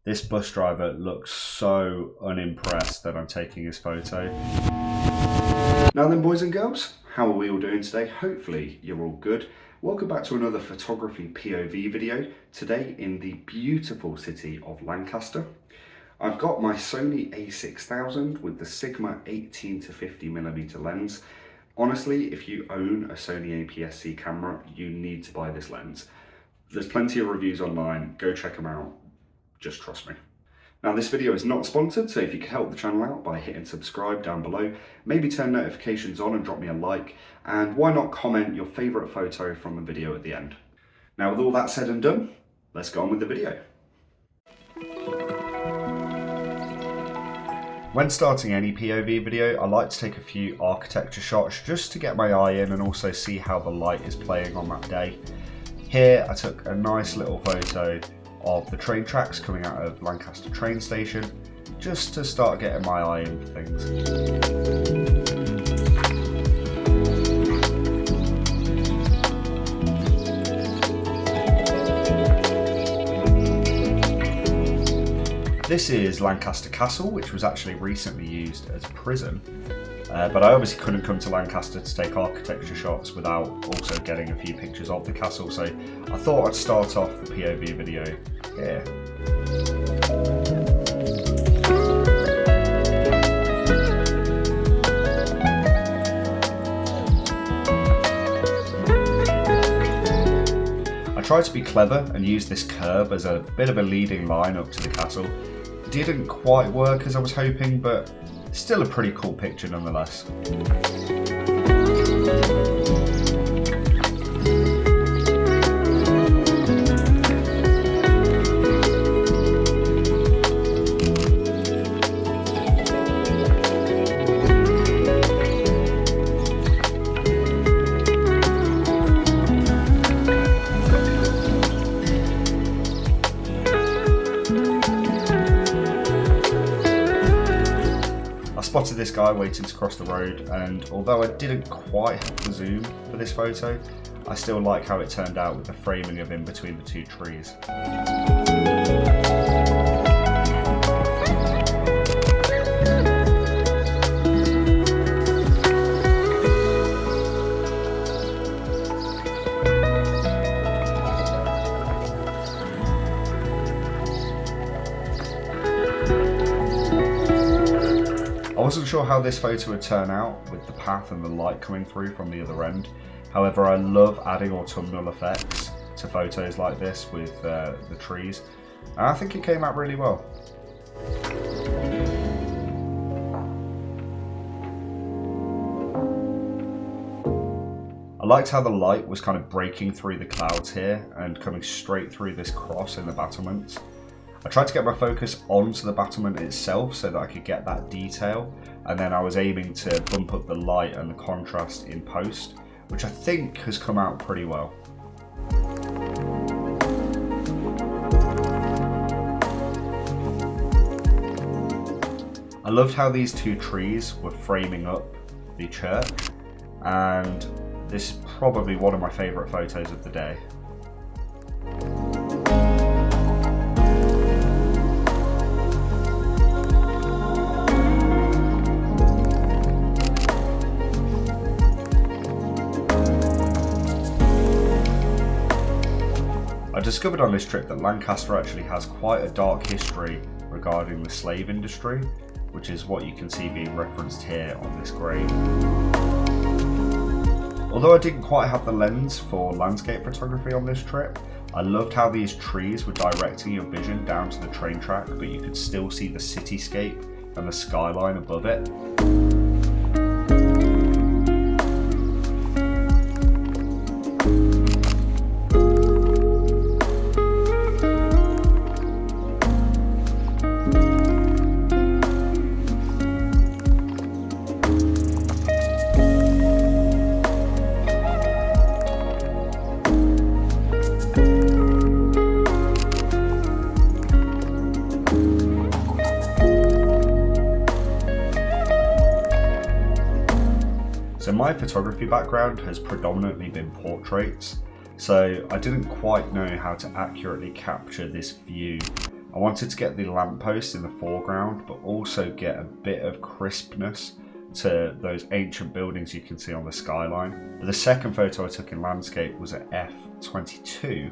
This bus driver looks so unimpressed that I'm taking his photo. Now then, boys and girls, how are we all doing today? Hopefully you're all good. Welcome back to another photography POV video, today in the beautiful city of Lancaster. I've got my Sony A6000 with the Sigma 18 to 50mm lens. Honestly, if you own a Sony APS-C camera, you need to buy this lens. There's plenty of reviews online, go check them out, just trust me. Now this video is not sponsored, so if you could help the channel out by hitting subscribe down below, maybe turn notifications on and drop me a like, and why not comment your favourite photo from the video at the end. Now with all that said and done, let's go on with the video. When starting any POV video, I like to take a few architecture shots just to get my eye in and also see how the light is playing on that day. Here I took a nice little photo of the train tracks coming out of Lancaster train station, just to start getting my eye in for things. This is Lancaster Castle, which was actually recently used as a prison, but I obviously couldn't come to Lancaster to take architecture shots without also getting a few pictures of the castle, so I thought I'd start off the POV video here. I tried to be clever and use this curb as a bit of a leading line up to the castle. It didn't quite work as I was hoping, but still a pretty cool picture nonetheless. Spotted this guy waiting to cross the road, and although I didn't quite have the zoom for this photo, I still like how it turned out with the framing of him between the two trees. I wasn't sure how this photo would turn out with the path and the light coming through from the other end. However, I love adding autumnal effects to photos like this with the trees, and I think it came out really well. I liked how the light was kind of breaking through the clouds here and coming straight through this cross in the battlements. I tried to get my focus onto the battlement itself so that I could get that detail, and then I was aiming to bump up the light and the contrast in post, which I think has come out pretty well. I loved how these two trees were framing up the church, and this is probably one of my favourite photos of the day. I discovered on this trip that Lancaster actually has quite a dark history regarding the slave industry, which is what you can see being referenced here on this grave. Although I didn't quite have the lens for landscape photography on this trip, I loved how these trees were directing your vision down to the train track, but you could still see the cityscape and the skyline above it. So my photography background has predominantly been portraits, so I didn't quite know how to accurately capture this view I wanted to get the lamppost in the foreground, but also get a bit of crispness to those ancient buildings you can see on the skyline. But the second photo I took in landscape was at f/22,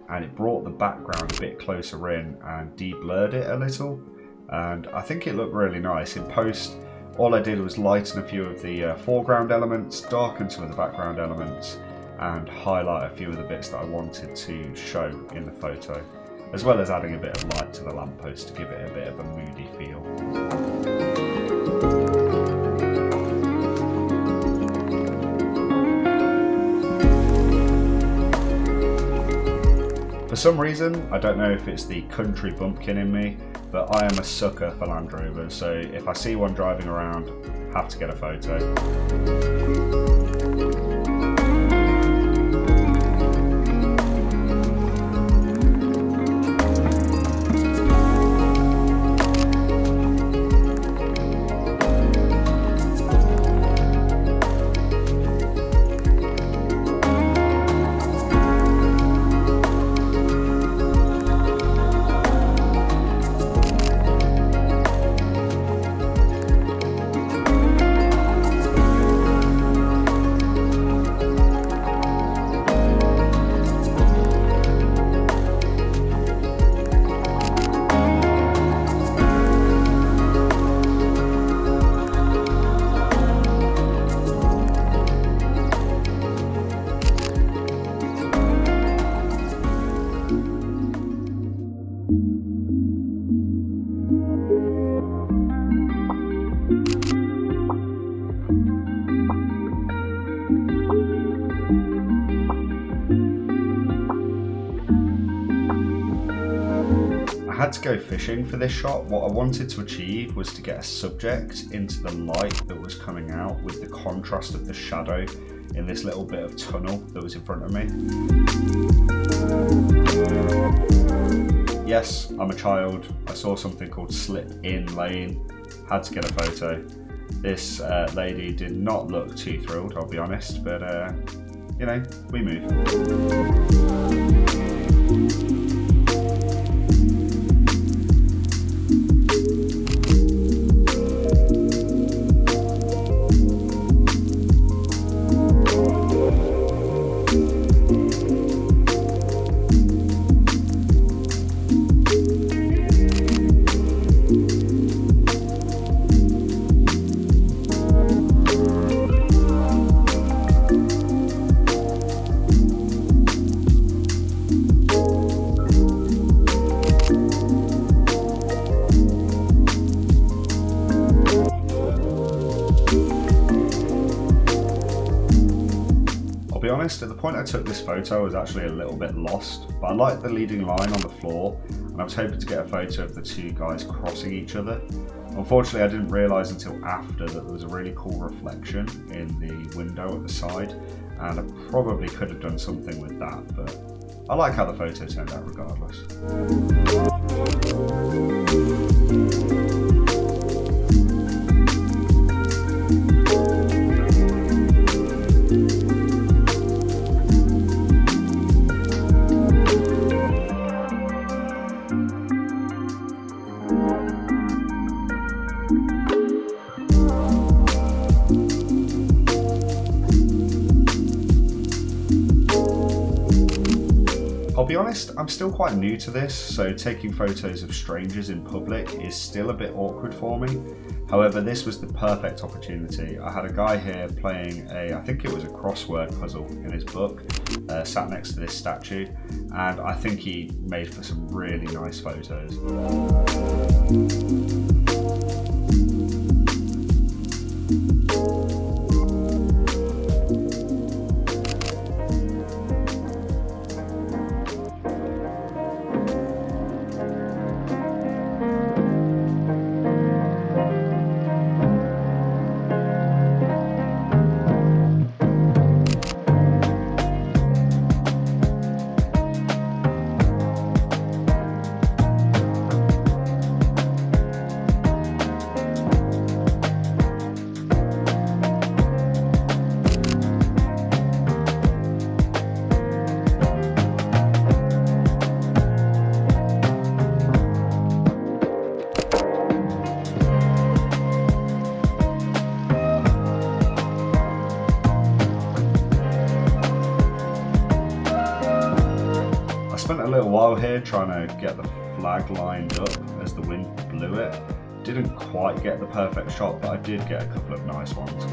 and it brought the background a bit closer in and de-blurred it a little, and I think it looked really nice. In post, all I did was lighten a few of the foreground elements, darken some of the background elements, and highlight a few of the bits that I wanted to show in the photo, as well as adding a bit of light to the lamppost to give it a bit of a moody feel. For some reason, I don't know if it's the country bumpkin in me, but I am a sucker for Land Rovers, so if I see one driving around, I have to get a photo. I had to go fishing for this shot. What I wanted to achieve was to get a subject into the light that was coming out with the contrast of the shadow in this little bit of tunnel that was in front of me. Yes, I'm a child. I saw something called Slip In Lane. Had to get a photo. This lady did not look too thrilled, I'll be honest, but you know, we move. At the point I took this photo, I was actually a little bit lost, but I liked the leading line on the floor, and I was hoping to get a photo of the two guys crossing each other. Unfortunately, I didn't realise until after that there was a really cool reflection in the window at the side, and I probably could have done something with that, but I like how the photo turned out regardless. I'll be honest, I'm still quite new to this, so taking photos of strangers in public is still a bit awkward for me. However, this was the perfect opportunity. I had a guy here playing I think it was a crossword puzzle in his book, sat next to this statue, and I think he made for some really nice photos. while here trying to get the flag lined up as the wind blew it. Didn't quite get the perfect shot, but I did get a couple of nice ones.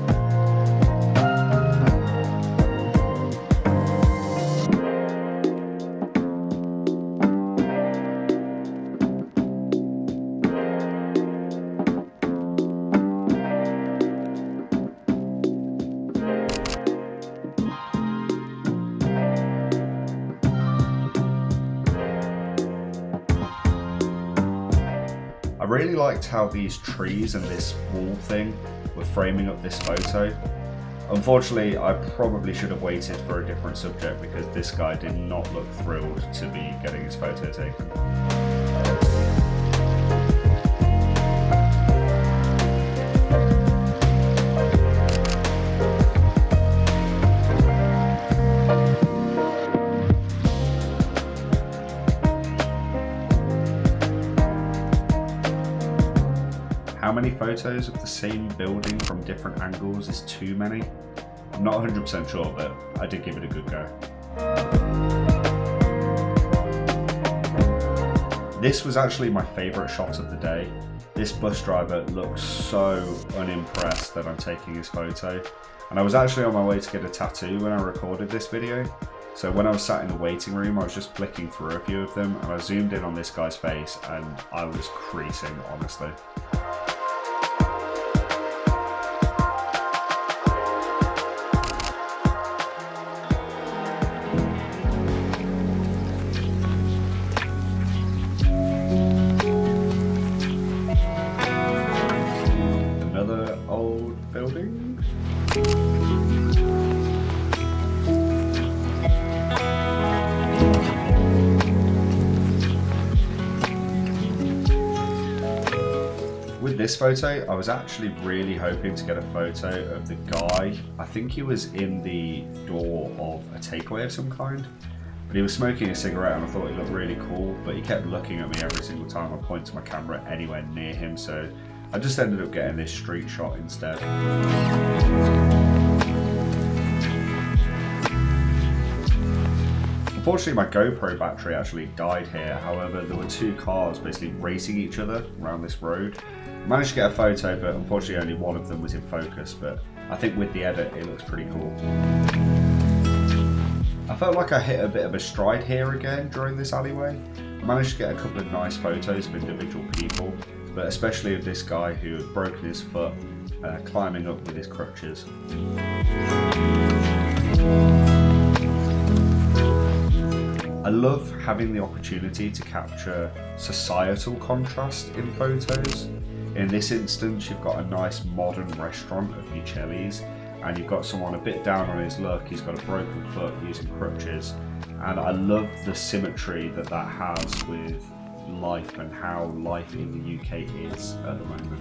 I really liked how these trees and this wall thing were framing up this photo. Unfortunately, I probably should have waited for a different subject because this guy did not look thrilled to be getting his photo taken. How many photos of the same building from different angles is too many? I'm not 100% sure, but I did give it a good go. This was actually my favourite shot of the day. This bus driver looks so unimpressed that I'm taking his photo. And I was actually on my way to get a tattoo when I recorded this video. So when I was sat in the waiting room, I was just flicking through a few of them and I zoomed in on this guy's face and I was creasing, honestly. Another old building. With this photo, I was actually really hoping to get a photo of the guy. I think he was in the door of a takeaway of some kind, but he was smoking a cigarette and I thought he looked really cool, but he kept looking at me every single time I pointed my camera anywhere near him, so I just ended up getting this street shot instead. Unfortunately, my GoPro battery actually died here. However, there were two cars basically racing each other around this road. I managed to get a photo, but unfortunately only one of them was in focus, but I think with the edit it looks pretty cool. I felt like I hit a bit of a stride here again during this alleyway. I managed to get a couple of nice photos of individual people, but especially of this guy who had broken his foot climbing up with his crutches. I love having the opportunity to capture societal contrast in photos. In this instance, you've got a nice modern restaurant of Micheli's, and you've got someone a bit down on his luck. He's got a broken foot using crutches, and I love the symmetry that that has with life and how life in the UK is at the moment.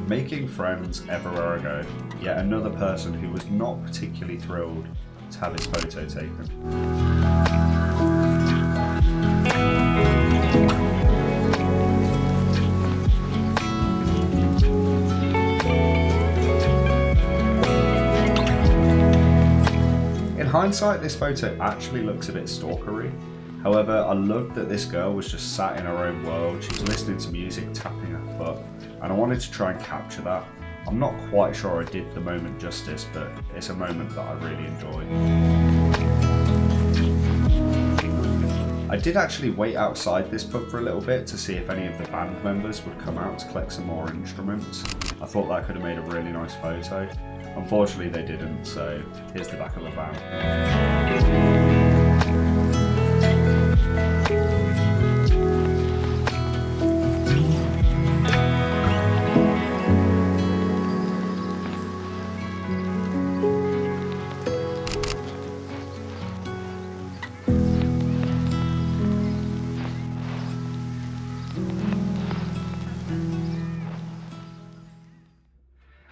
Making friends everywhere I go. Yet another person who was not particularly thrilled to have his photo taken. In hindsight, this photo actually looks a bit stalkery. However, I loved that this girl was just sat in her own world. She was listening to music, tapping her foot, and I wanted to try and capture that. I'm not quite sure I did the moment justice, but it's a moment that I really enjoy. I did actually wait outside this pub for a little bit to see if any of the band members would come out to collect some more instruments. I thought that could have made a really nice photo. Unfortunately they didn't, so here's the back of the van.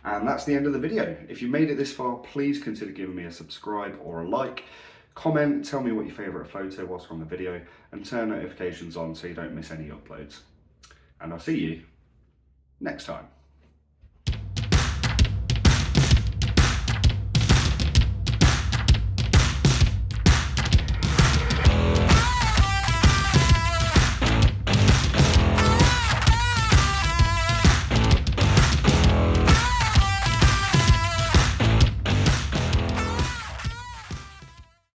And that's the end of the video. If you made it this far, please consider giving me a subscribe or a like. Comment, tell me what your favourite photo was from the video, and turn notifications on so you don't miss any uploads. And I'll see you next time.